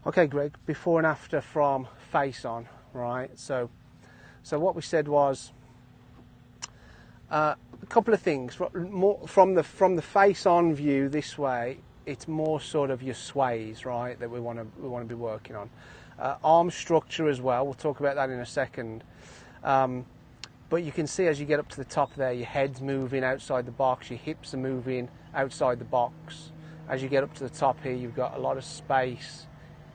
Okay, Greg, before and after from face on, right? So what we said was a couple of things. More from the face on view this way, it's more sort of your sways, right? That we want to be working on. Arm structure as well. We'll talk about that in a second. But you can see as you get up to the top there, your head's moving outside the box, your hips are moving outside the box. As you get up to the top here, you've got a lot of space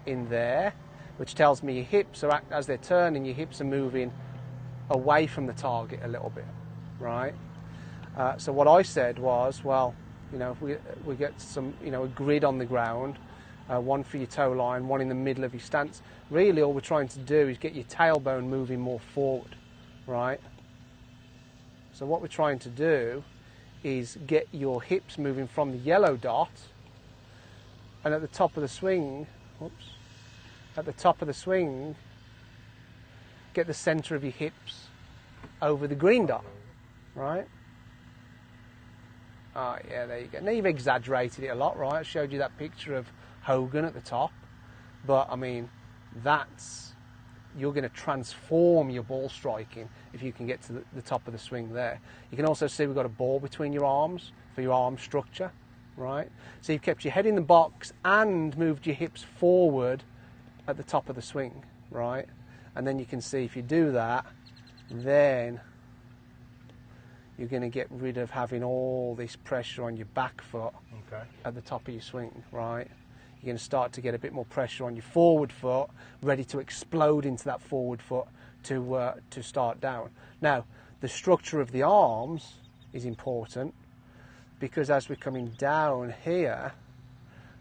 in there, which tells me your hips are, as they're turning, your hips are moving away from the target a little bit, right? So what I said was, well, you know, if we get some, you know, a grid on the ground, one for your toe line, one in the middle of your stance. Really, all we're trying to do is get your tailbone moving more forward, right? So what we're trying to do is get your hips moving from the yellow dot, and at the top of the swing, at the top of the swing, get the center of your hips over the green dot, right? Oh yeah, there you go. Now you've exaggerated it a lot, right? I showed you that picture of Hogan at the top, but I mean, you're going to transform your ball striking if you can get to the top of the swing there. You can also see we've got a ball between your arms for your arm structure, right? So you've kept your head in the box and moved your hips forward at the top of the swing, right? And then you can see if you do that, then you're going to get rid of having all this pressure on your back foot at the top of your swing, right? You're going to start to get a bit more pressure on your forward foot, ready to explode into that forward foot to start down. Now, the structure of the arms is important because as we're coming down here,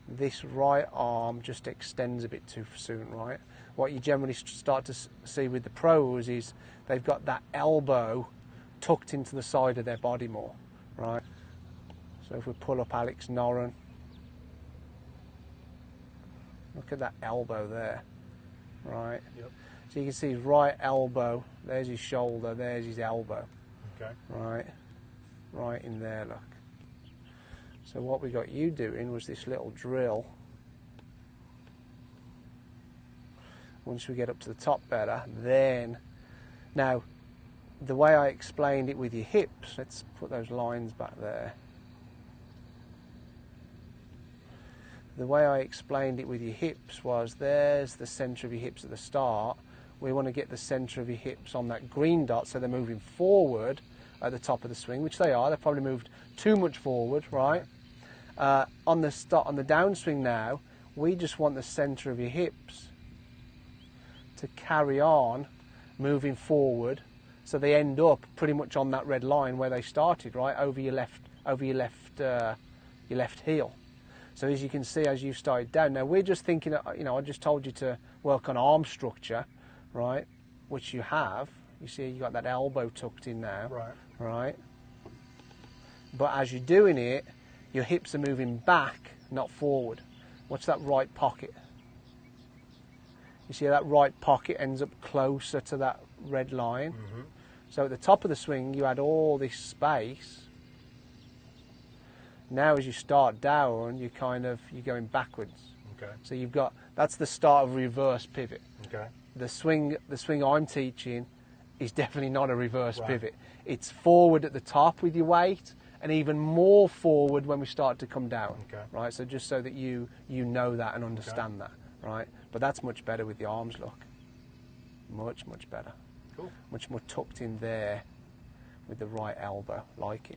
this right arm just extends a bit too soon, right? What you generally start to see with the pros is they've got that elbow tucked into the side of their body more, right? So if we pull up Alex Noren, look at that elbow there, right? Yep. So you can see his right elbow, there's his shoulder, there's his elbow. Okay. Right in there, look. So what we got you doing was this little drill. Once we get up to the top better, then, now, the way I explained it with your hips, let's put those lines back there. The way I explained it with your hips was there's the centre of your hips at the start. We want to get the centre of your hips on that green dot so they're moving forward at the top of the swing, which they are. They've probably moved too much forward, right? On the downswing now, we just want the centre of your hips to carry on moving forward so they end up pretty much on that red line where they started, right? Over your left heel. So as you can see, as you started down, now we're just thinking, you know, I just told you to work on arm structure, right? Which you have. You see, you got that elbow tucked in now, right? But as you're doing it, your hips are moving back, not forward. Watch that right pocket. You see how that right pocket ends up closer to that red line? Mm-hmm. So at the top of the swing, you had all this space. Now as you start down, you're going backwards. Okay. So you've got, that's the start of reverse pivot. Okay. The swing I'm teaching is definitely not a reverse pivot. It's forward at the top with your weight, and even more forward when we start to come down. Okay. Right. So just so that you know that and understand that. Right. But that's much better with the arms, look. Much better. Cool. Much more tucked in there with the right elbow, like it.